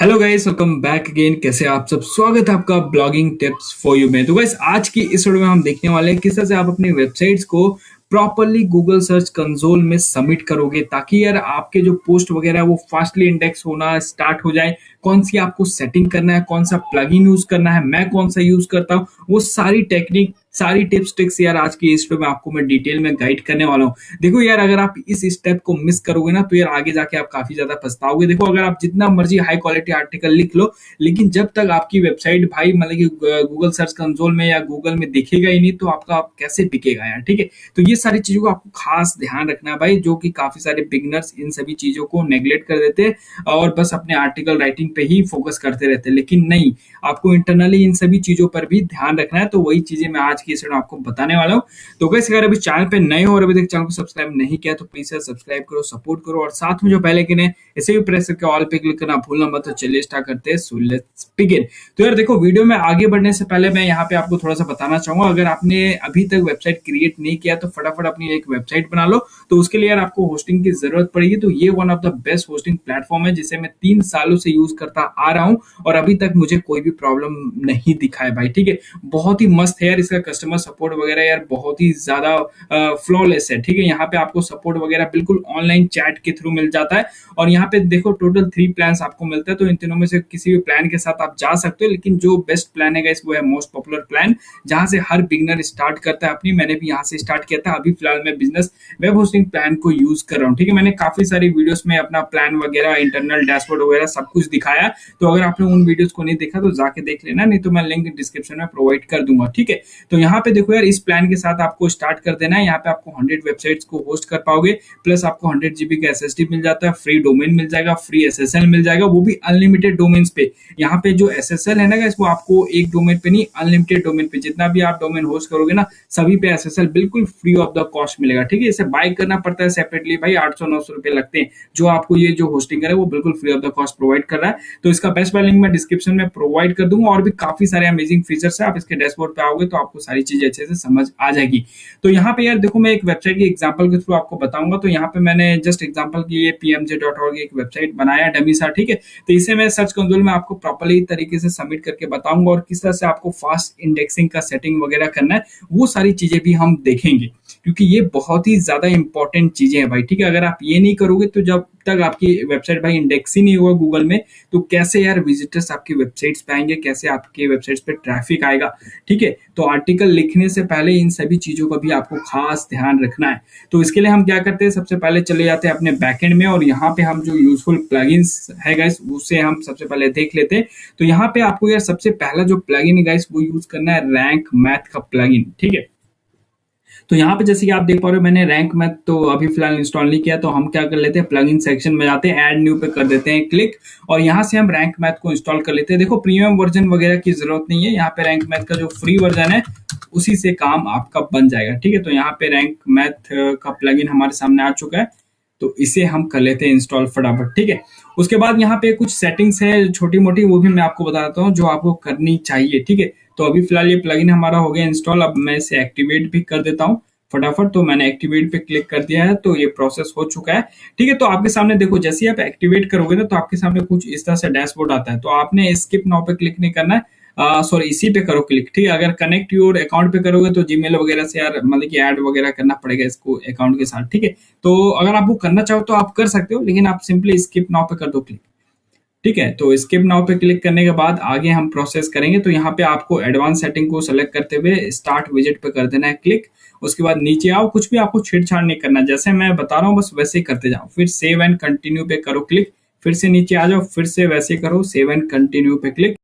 Hello guys, welcome back again. कैसे आप सब? स्वागत है आपका ब्लॉगिंग टिप्स फॉर यू में। तो गाइस, आज की इस वीडियो में हम देखने वाले हैं किस तरह से आप अपनी वेबसाइट्स को प्रॉपरली गूगल सर्च कंसोल में सबमिट करोगे, ताकि यार आपके जो पोस्ट वगैरह है वो फास्टली इंडेक्स होना स्टार्ट हो जाए। कौन सी आपको सेटिंग करना है, कौन सा प्लगइन यूज करना है, मैं कौन सा यूज करता हूँ, वो सारी टेक्निक, सारी टिप्स ट्रिक्स यार आज की इस वीडियो में आपको मैं डिटेल में गाइड करने वाला हूँ। देखो यार, अगर आप इस स्टेप को मिस करोगे ना तो यार आगे जाके आप काफी ज्यादा पछताओगे। देखो, अगर आप जितना मर्जी हाई क्वालिटी आर्टिकल लिख लो, लेकिन जब तक आपकी वेबसाइट भाई मतलब कि गूगल सर्च कंसोल में या गूगल में दिखेगा ही नहीं, तो आपका आप कैसे बिकेगा यार। ठीक है, तो ये सारी चीजों को आपको खास ध्यान रखना है भाई, जो कि काफी सारे बिगनर्स इन सभी चीजों को नेग्लेक्ट कर देते हैं और बस अपने आर्टिकल राइटिंग पे ही फोकस करते रहते हैं। लेकिन नहीं, आपको इंटरनली इन सभी चीजों पर भी ध्यान रखना है। तो वही चीजें मैं आज की इस वीडियो में आपको बताने वाला हूँ। तो गाइस, अगर अभी चैनल पे नए हो और अभी तक चैनल को सब्सक्राइब नहीं किया तो प्लीज सब्सक्राइब करो, सपोर्ट करो, और साथ में जो बेल आइकन है इसे भी प्रेस करके ऑल पे क्लिक करना भूलना मत। तो चलिए स्टार्ट करते हैं। So let's begin. तो यार देखो, वीडियो में आगे बढ़ने से पहले मैं यहाँ पे आपको थोड़ा सा बताना चाहूंगा, अगर आपने अभी तक वेबसाइट क्रिएट नहीं किया तो फटाफट अपनी एक वेबसाइट बना लो। तो उसके लिए यार आपको होस्टिंग की जरूरत पड़ेगी। तो ये one of the best hosting platform है, जिसे मैं 3 सालों से यूज करता आ रहा हूँ और अभी तक मुझे कोई भी प्रॉब्लम नहीं दिखा है भाई। ठीक है, बहुत ही मस्त है यार, इसका कस्टमर सपोर्ट वगैरह यार बहुत ही ज्यादा फ्लॉलेस है। ठीक है, यहाँ पे आपको सपोर्ट वगैरह बिल्कुल ऑनलाइन चैट के थ्रू मिल जाता है। और यहाँ पे देखो, टोटल 3 प्लान आपको मिलते हैं, तो इन तीनों में से किसी भी प्लान के साथ आप जा सकते हो। लेकिन जो बेस्ट प्लान है गाइस, वो है मोस्ट पॉपुलर प्लान, जहां से हर बिगनर स्टार्ट करता है अपनी। मैंने भी यहाँ से स्टार्ट किया था। अभी फिलहाल मैं बिजनेस वेब होस्टिंग प्लान को यूज कर रहा हूँ। ठीक है, मैंने काफी सारी वीडियोस में अपना प्लान वगैरह, इंटरनल डैशबोर्ड वगैरह सब कुछ दिखाया। तो अगर आपने उन वीडियोस को नहीं देखा तो जाके देख लेना, नहीं तो मैं लिंक डिस्क्रिप्शन में प्रोवाइड कर दूंगा। ठीक है, तो यहाँ पे देखो यार, इस प्लान के साथ आपको स्टार्ट कर देना है। यहाँ पे आपको 100 वेबसाइट्स को होस्ट कर पाओगे, प्लस आपको 100 GB का एसएसडी मिल जाता है, फ्री डोमेन मिल जाएगा, फ्री एसएसएल मिल जाएगा, वो भी अनलिमिटेड डोमेन्स पे। यहाँ पे जो एसएसएल है ना गाइस, वो आपको एक डोमेन पे नहीं, अनलिमिटेड डोमेन पे जितना भी आप डोमेन होस्ट करोगे ना, सभी पे एसएसएल बिल्कुल फ्री ऑफ द कॉस्ट मिलेगा। ठीक है, इसे बाय करना पड़ता है सेपरेटली भाई, 800-900 रुपए लगते हैं। जो आपको ये जो होस्टिंग है वो बिल्कुल free of the cost provide कर रहा है। तो इसका बेस्ट बाय लिंक मैं डिस्क्रिप्शन में प्रोवाइड कर दूंगा। और भी काफी सारे अमेजिंग फीचर्स है, आप इसके डैशबोर्ड पे आओगे तो आपको सारी चीजें अच्छे से समझ आ जाएगी। तो यहाँ पे यार देखो, मैं एक वेबसाइट की एग्जांपल के थ्रू आपको बताऊंगा। तो यहाँ पे मैंने जस्ट एग्जांपल की ये pmj.org एक वेबसाइट बनाया डमी सा। ठीक है, तो इसे मैं सर्च कंसोल में आपको प्रॉपर्ली तरीके से सबमिट करके बताऊंगा, और किस तरह से आपको फास्ट इंडेक्सिंग का सेटिंग वगैरह करना है, वो सारी चीजें भी हम देखेंगे, क्योंकि ये बहुत ही ज्यादा इंपॉर्टेंट चीजें हैं भाई। ठीक है, अगर आप ये नहीं करोगे तो जब तक आपकी वेबसाइट भाई इंडेक्स ही नहीं होगा गूगल में, तो कैसे यार विजिटर्स आपकी वेबसाइट्स पे आएंगे, कैसे आपके वेबसाइट्स पे ट्रैफिक आएगा। ठीक है, तो आर्टिकल लिखने से पहले इन सभी चीजों का भी आपको खास ध्यान रखना है। तो इसके लिए हम क्या करते हैं, सबसे पहले चले जाते हैं अपने बैकएंड में, और यहाँ पे हम जो यूजफुल प्लगइन्स है गाइस, उससे हम सबसे पहले देख लेते हैं। तो यहाँ पे आपको यार सबसे पहला जो प्लगइन है गाइस, वो यूज करना है रैंक मैथ का प्लगइन। ठीक है, तो यहाँ पे जैसे कि आप देख पा रहे हो, मैंने रैंक मैथ तो अभी फिलहाल इंस्टॉल नहीं किया। तो हम क्या कर लेते हैं, प्लगइन सेक्शन में जाते हैं, ऐड न्यू पे कर देते हैं क्लिक, और यहाँ से हम रैंक मैथ को इंस्टॉल कर लेते हैं। देखो, प्रीमियम वर्जन वगैरह की जरूरत नहीं है, यहाँ पे रैंक मैथ का जो फ्री वर्जन है उसी से काम आपका बन जाएगा। ठीक है, तो यहाँ पे रैंक मैथ का प्लगइन हमारे सामने आ चुका है, तो इसे हम कर लेते हैं इंस्टॉल फटाफट। ठीक है, उसके बाद यहाँ पे कुछ सेटिंग्स है छोटी मोटी, वो भी मैं आपको बता देता हूँ जो आपको करनी चाहिए। ठीक है, तो अभी फिलहाल ये प्लगइन हमारा हो गया इंस्टॉल। अब मैं इसे एक्टिवेट भी कर देता हूँ फटाफट। तो मैंने एक्टिवेट पे क्लिक कर दिया है, तो ये प्रोसेस हो चुका है। ठीक है, तो आपके सामने देखो, जैसे आप एक्टिवेट करोगे ना, तो आपके सामने कुछ इस तरह से डैशबोर्ड आता है। तो आपने स्किप नाउ पे क्लिक नहीं करना है, सॉरी इसी पे करो क्लिक। ठीक है, अगर कनेक्ट योर अकाउंट पे करोगे तो जीमेल वगैरह से यार मतलब कि ऐड वगैरह करना पड़ेगा इसको अकाउंट के साथ। ठीक है, तो अगर आप वो करना चाहो तो आप कर सकते हो, लेकिन आप सिंपली स्किप नाउ पे कर दो क्लिक। ठीक है, तो स्किप नाउ पे क्लिक करने के बाद आगे हम प्रोसेस करेंगे। तो यहाँ पे आपको एडवांस सेटिंग को सेलेक्ट करते हुए स्टार्ट विजिट पे कर देना है क्लिक। उसके बाद नीचे आओ, कुछ भी आपको छेड़छाड़ नहीं करना, जैसे मैं बता रहा हूँ बस वैसे ही करते जाओ। फिर सेव एंड कंटिन्यू पे करो क्लिक, फिर से नीचे आ जाओ, फिर से वैसे करो, सेव एंड कंटिन्यू पे क्लिक।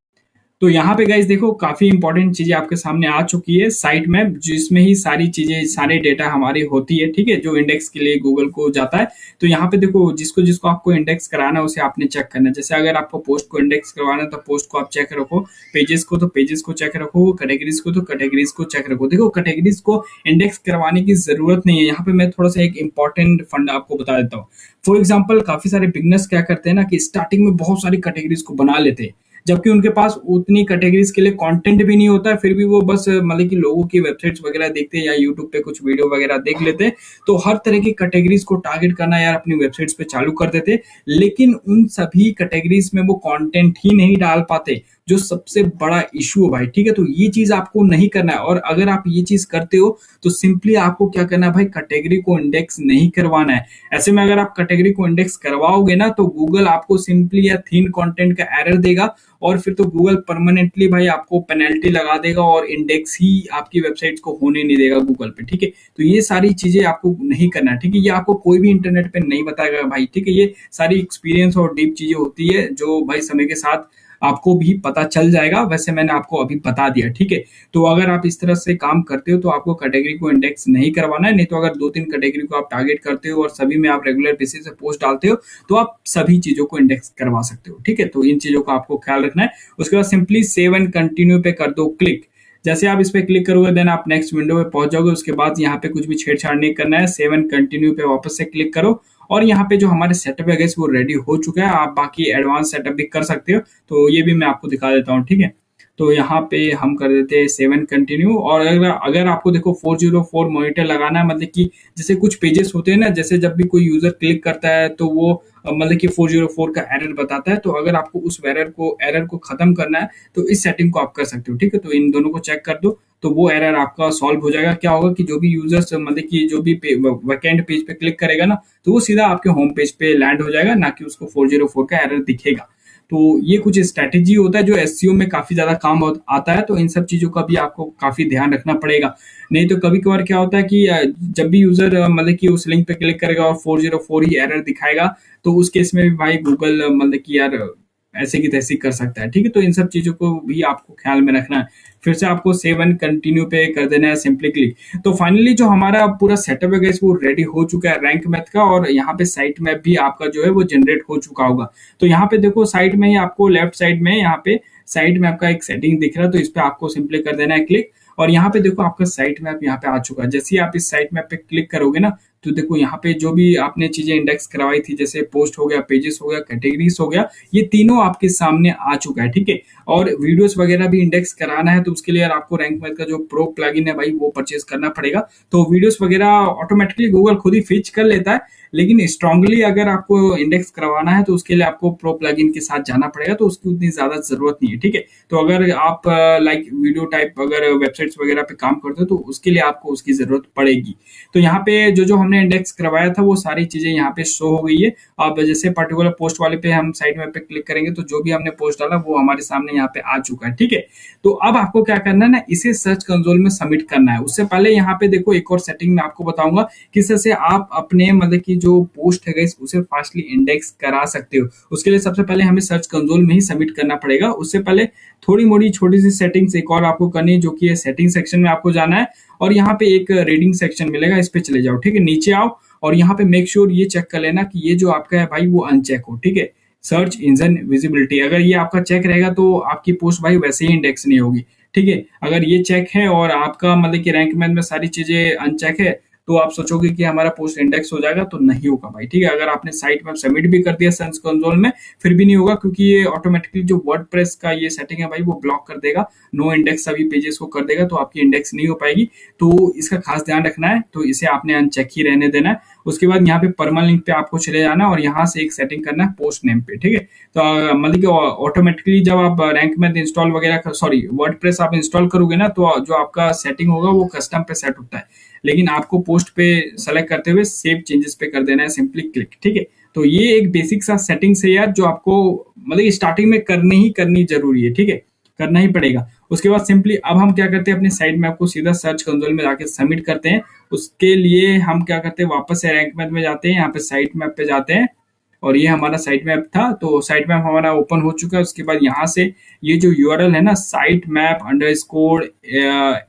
तो यहाँ पे गाइस देखो, काफी इंपॉर्टेंट चीजें आपके सामने आ चुकी है साइट में, जिसमें ही सारी चीजें, सारे डेटा हमारी होती है। ठीक है, जो इंडेक्स के लिए गूगल को जाता है। तो यहाँ पे देखो, जिसको जिसको आपको इंडेक्स कराना है उसे आपने चेक करना है। जैसे अगर आपको पोस्ट को इंडेक्स करवाना है तो पोस्ट को आप चेक रखो, पेजेस को तो पेजेस को चेक रखो, कैटेगरीज को तो कैटेगरीज को चेक रखो। देखो, कैटेगरीज को इंडेक्स करवाने की जरूरत नहीं है। यहाँ पे मैं थोड़ा सा एक इंपॉर्टेंट फंड आपको बता देता हूँ। फॉर एग्जाम्पल, काफी सारे बिगनर्स क्या करते हैं ना, कि स्टार्टिंग में बहुत सारी कैटेगरीज को बना लेते हैं, जबकि उनके पास उतनी कैटेगरीज के लिए कंटेंट भी नहीं होता है, फिर भी वो बस मतलब कि लोगों की वेबसाइट्स वगैरह देखते हैं या यूट्यूब पे कुछ वीडियो वगैरह देख लेते हैं। तो हर तरह की कैटेगरीज को टारगेट करना यार अपनी वेबसाइट्स पे चालू कर देते, लेकिन उन सभी कैटेगरीज में वो कंटेंट ही नहीं डाल पाते, जो सबसे बड़ा इशू है भाई। ठीक है, तो ये चीज आपको नहीं करना है, और अगर आप ये चीज करते हो तो सिंपली आपको क्या करना है भाई, कैटेगरी को इंडेक्स नहीं करवाना है। ऐसे में अगर आप कैटेगरी को इंडेक्स करवाओगे ना तो गूगल आपको सिंपली या थीन कंटेंट का एरर देगा, और फिर तो गूगल परमानेंटली भाई आपको पेनल्टी लगा देगा और इंडेक्स ही आपकी वेबसाइट को होने नहीं देगा गूगल पे। ठीक है, तो ये सारी चीजें आपको नहीं करना है। ठीक है, ये आपको कोई भी इंटरनेट पे नहीं बताएगा भाई। ठीक है, ये सारी एक्सपीरियंस और डीप चीजें होती है जो भाई समय के साथ आपको भी पता चल जाएगा। वैसे मैंने आपको अभी बता दिया। ठीक है, तो अगर आप इस तरह से काम करते हो तो आपको कैटेगरी को इंडेक्स नहीं करवाना है। नहीं तो अगर 2-3 कैटेगरी को आप टारगेट करते हो और सभी में आप रेगुलर बेसिस से पोस्ट डालते हो तो आप सभी चीजों को इंडेक्स करवा सकते हो। ठीक है, तो इन चीजों का आपको ख्याल रखना है। उसके बाद सिंपली सेव एंड कंटिन्यू पे कर दो क्लिक। जैसे आप इस पे क्लिक करोगे देन आप नेक्स्ट विंडो पे पहुंच जाओगे। उसके बाद यहाँ पे कुछ भी छेड़छाड़ नहीं करना है, सेव एंड कंटिन्यू पे वापस से क्लिक करो, और यहाँ पे जो हमारे सेटअप है गाइस वो रेडी हो चुका है। आप बाकी एडवांस सेटअप भी कर सकते हो, तो ये भी मैं आपको दिखा देता हूँ। ठीक है, तो यहाँ पे हम कर देते हैं सेवन कंटिन्यू। और अगर अगर आपको देखो 404 मॉनिटर लगाना है, मतलब कि जैसे कुछ पेजेस होते हैं ना, जैसे जब भी कोई यूजर क्लिक करता है तो वो मतलब कि 404 का एरर बताता है, तो अगर आपको उस एरर को खत्म करना है तो इस सेटिंग को आप कर सकते हो। ठीक है, तो इन दोनों को चेक कर दो तो वो एरर आपका सॉल्व हो जाएगा। क्या होगा कि जो भी यूजर्स मतलब कि जो भी वैकेंट पेज पे क्लिक करेगा ना तो वो सीधा आपके होम पेज पे लैंड हो जाएगा, ना कि उसको 404 का एरर दिखेगा। तो ये कुछ स्ट्रैटेजी होता है जो एसईओ में काफी ज्यादा काम आता है, तो इन सब चीजों का भी आपको काफी ध्यान रखना पड़ेगा। नहीं तो कभी कभार क्या होता है कि जब भी यूजर मतलब कि उस लिंक पे क्लिक करेगा और 404 ही एरर दिखाएगा, तो उस केस में भी भाई गूगल मतलब कि यार ऐसे की तैसी कर सकता है। ठीक है, तो इन सब चीजों को भी आपको ख्याल में रखना है। फिर से आपको सेव एंड कंटिन्यू पे कर देना है सिंपली क्लिक। तो फाइनली जो हमारा पूरा सेटअप है गाइस वो रेडी हो चुका है रैंक मैथ का, और यहाँ पे साइट मैप भी आपका जो है वो जनरेट हो चुका होगा। तो यहाँ पे देखो साइट में ही आपको लेफ्ट साइड में यहाँ पे साइट मैप का एक सेटिंग दिख रहा है, तो इस पे आपको सिंपली कर देना है क्लिक। और यहाँ पे देखो आपका साइट मैप यहाँ पे आ चुका है। जैसे ही आप इस साइट मैप पे क्लिक करोगे ना तो देखो यहाँ पे जो भी आपने चीजें इंडेक्स करवाई थी, जैसे पोस्ट हो गया, पेजेस हो गया, कैटेगरीज हो गया, ये तीनों आपके सामने आ चुका है। ठीक है, और वीडियोस वगैरह भी इंडेक्स कराना है तो उसके लिए यार आपको रैंक मैथ का जो प्रो प्लगइन है भाई वो परचेज करना पड़ेगा। तो वीडियोस वगैरह ऑटोमेटिकली गूगल खुद ही फीच कर लेता है, लेकिन स्ट्रांगली अगर आपको इंडेक्स करवाना है तो उसके लिए आपको प्रो प्लगइन के साथ जाना पड़ेगा, तो उसकी उतनी ज्यादा जरूरत नहीं है। ठीक है, तो अगर आप लाइक वीडियो टाइप अगर वेबसाइट्स वगैरह पे काम करते हो तो उसके लिए आपको उसकी जरूरत पड़ेगी। तो यहाँ पे जो जो हमने इंडेक्स करवाया था वो सारी चीजें यहाँ पे शो हो गई है। अब जैसे पर्टिकुलर पोस्ट वाले पे हम साइट मैप पे क्लिक करेंगे तो जो भी हमने पोस्ट डाला वो हमारे सामने यहाँ पे आ चुका है। ठीक है, तो अब आपको क्या करना है ना, इसे सर्च कंसोल में सबमिट करना है। उससे पहले यहाँ पे देखो एक और सेटिंग मैं आपको बताऊंगा किस तरह से आप अपने मतलब की जो पोस्ट है उसे फास्टली इंडेक्स करा सकते हो। उसके लिए सबसे पहले हमें सर्च कंसोल में ही सबमिट करना पड़ेगा। उससे पहले थोड़ी मोड़ी छोटी सी सेटिंग्स एक और आपको करनी है, जो कि सेटिंग सेक्शन में आपको जाना है और यहाँ पे एक रीडिंग सेक्शन मिलेगा, इस पे चले जाओ। ठीक है, नीचे आओ और यहाँ पे मेक श्योर ये चेक कर लेना कि ये जो आपका है भाई वो अनचेक हो। ठीक है, सर्च इंजन विजिबिलिटी, अगर ये आपका चेक रहेगा तो आपकी पोस्ट भाई वैसे ही इंडेक्स नहीं होगी। ठीक है, अगर ये चेक है और आपका मतलब कि रैंक मैथ में सारी चीजें अनचेक है तो आप सोचोगे कि हमारा पोस्ट इंडेक्स हो जाएगा, तो नहीं होगा भाई। ठीक है, अगर आपने साइट में सबमिट भी कर दिया सर्च कंसोल में फिर भी नहीं होगा, क्योंकि ये ऑटोमेटिकली जो वर्डप्रेस का ये सेटिंग है भाई वो ब्लॉक कर देगा, नो इंडेक्स सभी पेजेस को कर देगा, तो आपकी इंडेक्स नहीं हो पाएगी। तो इसका खास ध्यान रखना है, तो इसे आपने अनचेक ही रहने देना है। उसके बाद यहाँ पे परमानेंट लिंक पे आपको चले जाना है और यहाँ से एक सेटिंग करना है पोस्ट नेम पे। ठीक है, तो मतलब कि ऑटोमेटिकली जब आप रैंक मैथ इंस्टॉल वगैरह सॉरी वर्डप्रेस आप इंस्टॉल करोगे ना तो जो आपका सेटिंग होगा वो कस्टम पे सेट होता है, लेकिन आपको पोस्ट पे सेलेक्ट करते हुए सेव चेंजेस पे कर देना है सिंपली क्लिक। ठीक है, तो ये एक बेसिक सा सेटिंग्स है यार जो आपको मतलब स्टार्टिंग में करनी जरूरी है। ठीक है, करना ही पड़ेगा। उसके बाद सिंपली अब हम क्या करते हैं, अपने साइट मैप को सीधा सर्च कंसोल में जाके सबमिट करते हैं। उसके लिए हम क्या करते हैं, वापस से रैंक मैथ में जाते हैं, यहाँ पे साइट मैप पे जाते हैं और ये हमारा साइट मैप था, तो साइट मैप हमारा ओपन हो चुका है। उसके बाद यहाँ से ये जो यूआरएल है ना साइट मैप अंडरस्कोर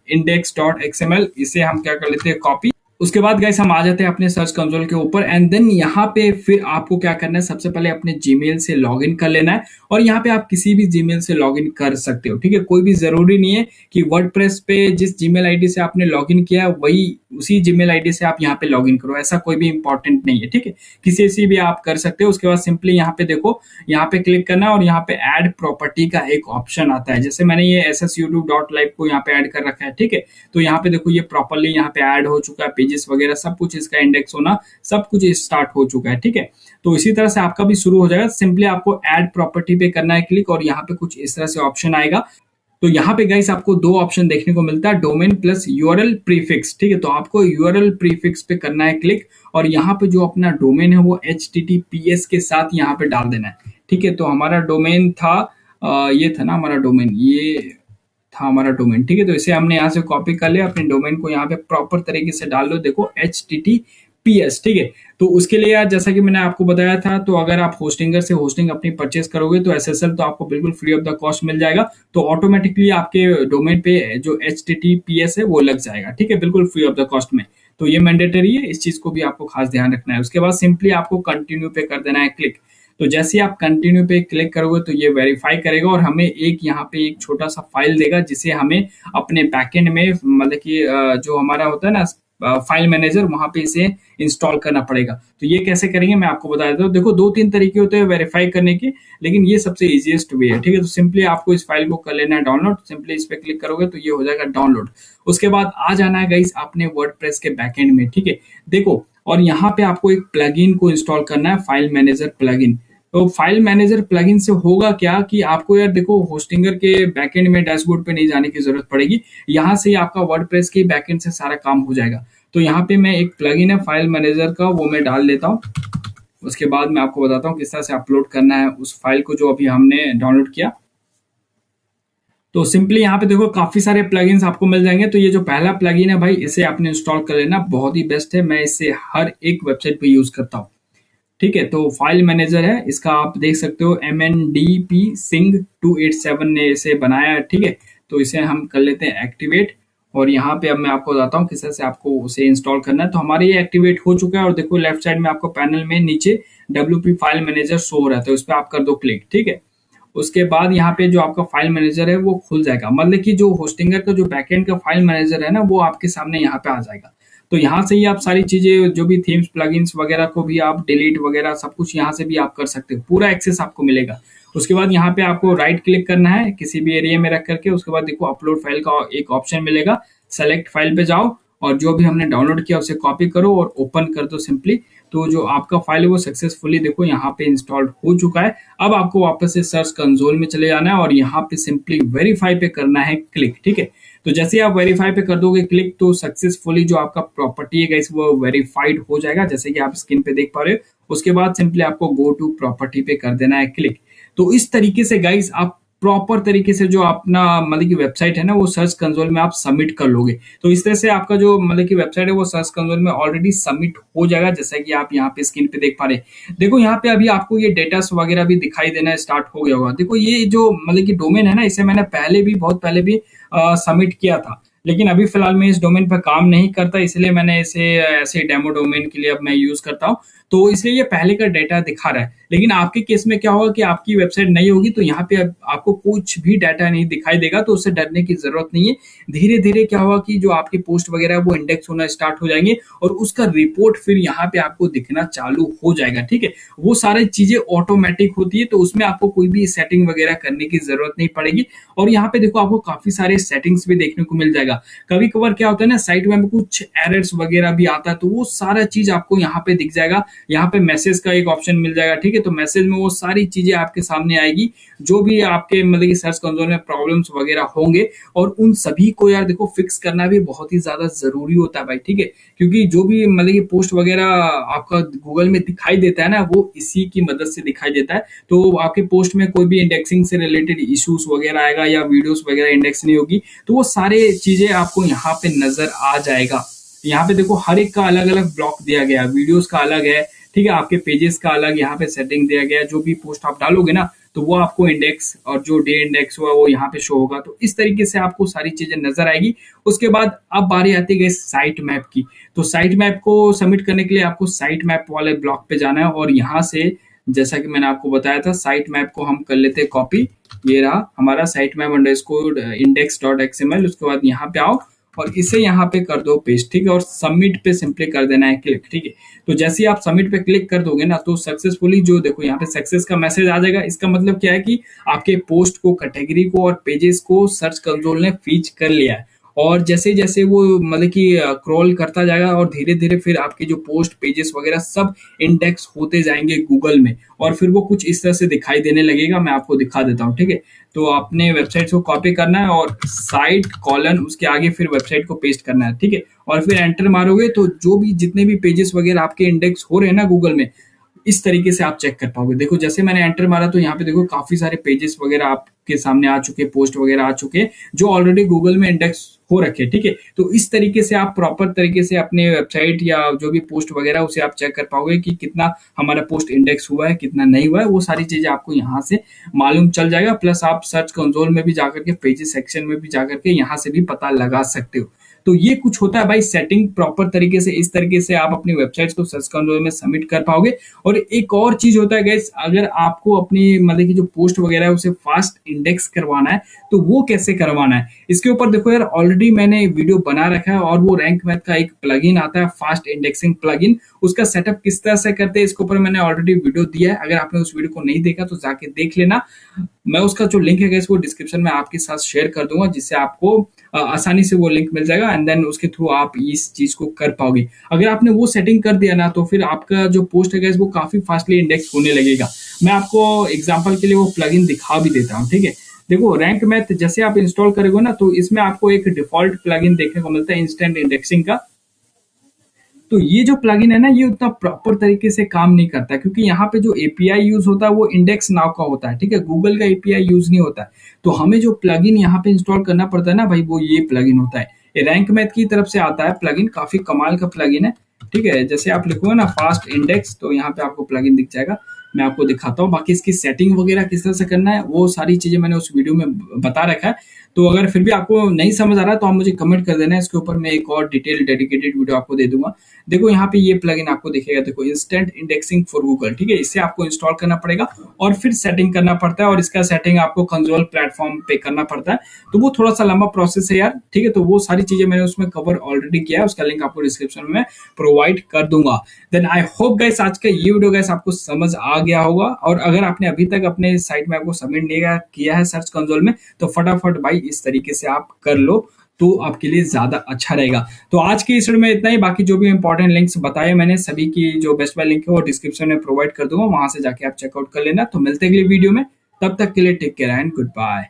index.xml, इसे हम क्या कर लेते हैं कॉपी। उसके बाद गाइस हम आ जाते हैं अपने सर्च कंसोल के ऊपर एंड देन यहाँ पे फिर आपको क्या करना है, सबसे पहले अपने जीमेल से लॉगिन कर लेना है। और यहाँ पे आप किसी भी जीमेल से लॉगिन कर सकते हो। ठीक है, कोई भी जरूरी नहीं है कि वर्डप्रेस पे जिस जीमेल आईडी से आपने लॉगिन किया है वही उसी जीमेल आईडी से आप यहाँ पे लॉगिन करो, ऐसा कोई भी इंपॉर्टेंट नहीं है, ठीक है। किसी से भी आप कर सकते हो। उसके बाद सिंपली यहाँ पे देखो, यहाँ पे क्लिक करना है और यहाँ पे ऐड प्रॉपर्टी का एक ऑप्शन आता है। जैसे मैंने ये ssyoutube.live को यहाँ पे ऐड कर रखा है, ठीक है। तो यहाँ पे देखो ये प्रॉपरली यहाँ पे ऐड हो चुका है, पेजेस वगैरह सब कुछ, इसका इंडेक्स होना सब कुछ स्टार्ट हो चुका है, ठीक है। तो इसी तरह से आपका भी शुरू हो जाएगा। सिंपली आपको ऐड प्रॉपर्टी पे करना है क्लिक, और यहाँ पे कुछ इस तरह से ऑप्शन आएगा। तो यहाँ पे गाइस आपको दो ऑप्शन देखने को मिलता है, डोमेन प्लस यूआरएल प्रीफिक्स, ठीक है। तो आपको यूआरएल प्रीफिक्स पे करना है क्लिक, और यहाँ पे जो अपना डोमेन है वो https के साथ यहाँ पे डाल देना है, ठीक है। तो हमारा डोमेन था ये था ना हमारा डोमेन, ये था हमारा डोमेन, ठीक है। तो इसे हमने यहाँ से कॉपी कर लिया, अपने डोमेन को यहाँ पे प्रॉपर तरीके से डाल लो, देखो https, ठीक है। तो उसके लिए यार जैसा कि मैंने आपको बताया था, तो अगर आप होस्टिंगर से होस्टिंग अपनी परचेस करोगे तो एसएसएल तो आपको बिल्कुल फ्री ऑफ द कॉस्ट मिल जाएगा। तो ऑटोमेटिकली आपके डोमेन पे जो https है वो लग जाएगा, ठीक है, बिल्कुल फ्री ऑफ द कॉस्ट में। तो ये मैंडेटरी है, इस चीज को भी आपको खास ध्यान रखना है। उसके बाद सिंपली आपको कंटिन्यू पे कर देना है क्लिक। तो जैसे ही आप कंटिन्यू पे क्लिक करोगे तो ये वेरीफाई करेगा, और हमें एक यहाँ पे एक छोटा सा फाइल देगा, जिसे हमें अपने बैकएंड में मतलब कि जो हमारा होता है ना फाइल मैनेजर, वहां पे इसे इंस्टॉल करना पड़ेगा। तो ये कैसे करेंगे मैं आपको बता देता हूँ। देखो दो तीन तरीके होते हैं वेरीफाई करने के, लेकिन ये सबसे इजीएस्ट वे है, ठीक है। तो सिंपली आपको इस फाइल को कर लेना है डाउनलोड। सिंपली इस पे क्लिक करोगे तो ये हो जाएगा डाउनलोड। उसके बाद आ जाना है गाइस अपने वर्डप्रेस के बैकएंड में, ठीक है। देखो, और यहाँ पे आपको एक प्लगइन को इंस्टॉल करना है, फाइल मैनेजर प्लगइन। तो फाइल मैनेजर प्लगइन से होगा क्या कि आपको यार देखो होस्टिंगर के बैकएंड में डैशबोर्ड पे नहीं जाने की जरूरत पड़ेगी, यहाँ से ही आपका वर्डप्रेस के बैकएंड से सारा काम हो जाएगा। तो यहाँ पे मैं एक प्लगइन है फाइल मैनेजर का, वो मैं डाल लेता हूँ। उसके बाद मैं आपको बताता हूँ किस तरह से अपलोड करना है उस फाइल को जो अभी हमने डाउनलोड किया। तो सिंपली यहाँ पे देखो काफी सारे प्लगइन्स आपको मिल जाएंगे। तो ये जो पहला प्लगइन है भाई, इसे आपने इंस्टॉल कर लेना, बहुत ही बेस्ट है, मैं इसे हर एक वेबसाइट पे यूज करता हूँ, ठीक है। तो फाइल मैनेजर है, इसका आप देख सकते हो MNDP Singh 287 ने इसे बनाया है, ठीक है। तो इसे हम कर लेते हैं एक्टिवेट, और यहाँ पे अब मैं आपको बताता हूँ किस तरह से आपको उसे इंस्टॉल करना है। तो हमारे ये एक्टिवेट हो चुका है, और देखो लेफ्ट साइड में आपको पैनल में नीचे WP फाइल मैनेजर शो हो रहा है, तो उस पर आप कर दो क्लिक, ठीक है। उसके बाद यहाँ पे जो आपका फाइल मैनेजर है वो खुल जाएगा, मतलब कि जो होस्टिंगर का जो बैकएंड का फाइल मैनेजर है ना, वो आपके सामने यहाँ पे आ जाएगा। तो यहाँ से ही आप सारी चीजें जो भी थीम्स प्लगइन्स वगैरह को भी आप डिलीट वगैरह सब कुछ यहाँ से भी आप कर सकते हो, पूरा एक्सेस आपको मिलेगा। उसके बाद यहाँ पे आपको राइट क्लिक करना है किसी भी एरिया में रख करके। उसके बाद देखो अपलोड फाइल का एक ऑप्शन मिलेगा, सेलेक्ट फाइल पे जाओ, और जो भी हमने डाउनलोड किया उसे कॉपी करो और ओपन कर दो सिंपली। तो जो आपका फाइल है वो सक्सेसफुली देखो यहाँ पे इंस्टॉल्ड हो चुका है। अब आपको वापस से सर्च कंसोल में चले जाना है, और यहाँ पे सिंपली वेरीफाई पे करना है क्लिक, ठीक है। तो जैसे ही आप वेरीफाई पे कर दोगे क्लिक, तो सक्सेसफुली जो आपका प्रॉपर्टी है गाइस वो वेरीफाइड हो जाएगा, जैसे कि आप स्क्रीन पे देख पा रहे हो। उसके बाद सिंपली आपको गो टू प्रॉपर्टी पे कर देना है क्लिक। तो इस तरीके से गाइस आप प्रॉपर तरीके से जो अपना मतलब की वेबसाइट है ना, वो सर्च कंसोल में आप सबमिट कर लोगे। तो इस तरह से आपका जो मतलब की वेबसाइट है वो सर्च कंसोल में ऑलरेडी सबमिट हो जाएगा, जैसा कि आप यहाँ पे स्क्रीन पे देख पा रहे हैं। देखो यहाँ पे अभी आपको ये डेटास वगैरह भी दिखाई देना स्टार्ट हो गया होगा। देखो ये जो मतलब की डोमेन है ना, इसे मैंने पहले भी बहुत पहले भी सबमिट किया था, लेकिन अभी फिलहाल मैं इस डोमेन पर काम नहीं करता, इसलिए मैंने इसे ऐसे डेमो डोमेन के लिए अब मैं यूज करता हूँ। तो इसलिए ये पहले का डेटा दिखा रहा है। लेकिन आपके केस में क्या होगा कि आपकी वेबसाइट नई होगी, तो यहाँ पे आपको कुछ भी डाटा नहीं दिखाई देगा, तो उससे डरने की जरूरत नहीं है। धीरे धीरे क्या होगा कि जो आपके पोस्ट वगैरह है वो इंडेक्स होना स्टार्ट हो जाएंगे, और उसका रिपोर्ट फिर यहाँ पे आपको दिखना चालू हो जाएगा, ठीक है। वो सारी चीजें ऑटोमेटिक होती है, तो उसमें आपको कोई भी सेटिंग वगैरह करने की जरूरत नहीं पड़ेगी। और यहाँ पे देखो आपको काफी सारे सेटिंग्स भी देखने को मिल जाएगा। कभी कभार क्या होता है ना, साइट में कुछ एरर्स वगैरह भी आता है, तो वो सारा चीज आपको यहाँ पे दिख जाएगा। यहाँ पे मैसेज का एक ऑप्शन मिल जाएगा, ठीक है। तो मैसेज में वो सारी चीजें आपके सामने आएगी, जो भी आपके मतलब कि सर्च कंसोल में प्रॉब्लम्स वगैरह होंगे, और उन सभी को यार देखो फिक्स करना भी बहुत ही ज्यादा जरूरी होता है भाई, ठीक है। क्योंकि जो भी मतलब कि पोस्ट वगैरह आपका गूगल में दिखाई देता है ना, वो इसी की मदद से दिखाई देता है। तो आपके पोस्ट में कोई भी इंडेक्सिंग से रिलेटेड इश्यूज वगैरह आएगा, या वीडियोस वगैरह इंडेक्स नहीं होगी, तो वो सारे चीजें आपको यहाँ पे नजर आ जाएगा। यहाँ पे देखो हर एक का अलग अलग ब्लॉक दिया गया है, वीडियोस का अलग है, ठीक है, आपके पेजेस का अलग यहाँ पे सेटिंग दिया गया है। जो भी पोस्ट आप डालोगे ना, तो वो आपको इंडेक्स और जो डे इंडेक्स हुआ वो यहाँ पे शो होगा। तो इस तरीके से आपको सारी चीजें नजर आएगी। उसके बाद अब बारी आती है साइट मैप की। तो साइट मैप को सबमिट करने के लिए आपको साइट मैप वाले ब्लॉक पे जाना है, और यहाँ से जैसा कि मैंने आपको बताया था, साइट मैप को हम कर लेते हैं कॉपी। ये रहा हमारा साइट मैप अंडरस्कोर index.xml। उसके बाद यहाँ पे आओ, और इसे यहाँ पे कर दो पेस्ट, ठीक है, और सबमिट पे सिंपली कर देना है क्लिक, ठीक है। तो जैसे ही आप सबमिट पे क्लिक कर दोगे ना, तो सक्सेसफुली जो देखो यहाँ पे सक्सेस का मैसेज आ जाएगा। इसका मतलब क्या है कि आपके पोस्ट को, कैटेगरी को और पेजेस को सर्च कंसोल ने फीच कर लिया है। और जैसे जैसे वो मतलब कि क्रॉल करता जाएगा और धीरे धीरे फिर आपके जो पोस्ट, पेजेस वगैरह सब इंडेक्स होते जाएंगे गूगल में, और फिर वो कुछ इस तरह से दिखाई देने लगेगा। मैं आपको दिखा देता हूँ, ठीक है। तो आपने वेबसाइट को कॉपी करना है और साइट कॉलन उसके आगे फिर वेबसाइट को पेस्ट करना है, ठीक है। और फिर एंटर मारोगे तो जो भी जितने भी पेजेस वगैरह आपके इंडेक्स हो रहे हैं ना गूगल में, इस तरीके से आप चेक कर पाओगे। देखो जैसे मैंने एंटर मारा तो यहाँ पे देखो काफी सारे पेजेस वगैरह आपके सामने आ चुके, पोस्ट वगैरह आ चुके जो ऑलरेडी गूगल में इंडेक्स हो रखे, ठीक है। तो इस तरीके से आप प्रॉपर तरीके से अपने वेबसाइट या जो भी पोस्ट वगैरह उसे आप चेक कर पाओगे कि कितना हमारा पोस्ट इंडेक्स हुआ है, कितना नहीं हुआ है। वो सारी चीजें आपको यहाँ से मालूम चल जाएगा। प्लस आप सर्च कंसोल में भी जाकर के, पेजेस सेक्शन में भी जाकर के यहाँ से भी पता लगा सकते हो। तो ये कुछ होता है भाई सेटिंग प्रॉपर तरीके से, इस तरीके से आप अपनी वेबसाइट्स को सर्च कंसोल में सबमिट कर पाओगे। और एक और चीज होता है गाइस, अगर आपको अपनी मतलब की जो पोस्ट वगैरह है उसे फास्ट इंडेक्स करवाना है तो वो कैसे करवाना है, इसके ऊपर देखो यार ऑलरेडी मैंने वीडियो बना रखा है। और वो रैंक मैथ का एक प्लगइन आता है, फास्ट इंडेक्सिंग प्लगइन, उसका सेटअप किस तरह से करते हैं इसके ऊपर मैंने ऑलरेडी वीडियो दिया है। अगर आपने उस वीडियो को नहीं देखा तो जाके देख लेना। मैं उसका जो लिंक है वो डिस्क्रिप्शन में आपके साथ शेयर कर दूंगा, जिससे आपको आसानी से वो लिंक मिल जाएगा एंड देन उसके थ्रू आप इस चीज को कर पाओगे। अगर आपने वो सेटिंग कर दिया ना तो फिर आपका जो पोस्ट है वो काफी फास्टली इंडेक्स होने लगेगा। मैं आपको एग्जांपल के लिए वो प्लगइन दिखा भी देता हूँ, ठीक है। देखो रैंक मैथ जैसे आप इंस्टॉल करोगे ना तो इसमें आपको एक डिफॉल्ट प्लगइन देखने को मिलता है इंस्टेंट इंडेक्सिंग का। तो ये जो प्लगइन है ना ये उतना प्रॉपर तरीके से काम नहीं करता, क्योंकि यहाँ पे जो एपीआई यूज होता है वो इंडेक्स नाउ का होता है, ठीक है। गूगल का एपीआई यूज नहीं होता है। तो हमें जो प्लगइन यहाँ पे इंस्टॉल करना पड़ता है ना भाई, वो ये प्लगइन होता है। ये रैंक मैथ की तरफ से आता है प्लगइन, काफी कमाल का प्लगइन है, ठीक है। जैसे आप लिखोगे ना फास्ट इंडेक्स तो यहाँ पे आपको प्लगइन दिख जाएगा। मैं आपको दिखाता हूँ, बाकी इसकी सेटिंग वगैरह किस तरह से करना है वो सारी चीजें मैंने उस वीडियो में बता रखा है। तो अगर फिर भी आपको नहीं समझ आ रहा तो आप मुझे कमेंट कर देना, इसके ऊपर मैं एक और डिटेल डेडिकेटेड वीडियो आपको दे दूंगा। देखो यहाँ पे ये प्लगइन आपको दिखेगा, देखो इंस्टेंट इंडेक्सिंग फॉर गूगल, ठीक है। इसे आपको इंस्टॉल करना पड़ेगा और फिर सेटिंग करना पड़ता है, और इसका सेटिंग आपको कंसोल प्लेटफॉर्म पे करना पड़ता है। तो वो थोड़ा सा लंबा प्रोसेस है यार, ठीक है। तो वो सारी चीजें मैंने उसमें कवर ऑलरेडी किया है, उसका लिंक आपको डिस्क्रिप्शन में प्रोवाइड कर दूंगा। देन आई होप गाइस आज का ये वीडियो गाइस आपको समझ आ गया होगा। और अगर आपने अभी तक अपने साइट में आपको सबमिट नहीं किया है सर्च कंसोल में तो फटाफट भाई इस तरीके से आप कर लो, तो आपके लिए ज्यादा अच्छा रहेगा। तो आज की इस वीडियो में इतना ही। बाकी जो भी इंपॉर्टेंट लिंक्स बताए मैंने सभी की जो बेस्ट बाय लिंक है वो डिस्क्रिप्शन में प्रोवाइड कर दूंगा, वहां से जाके आप चेकआउट कर लेना। तो मिलते हैं अगली वीडियो में, तब तक के लिए take care and good bye.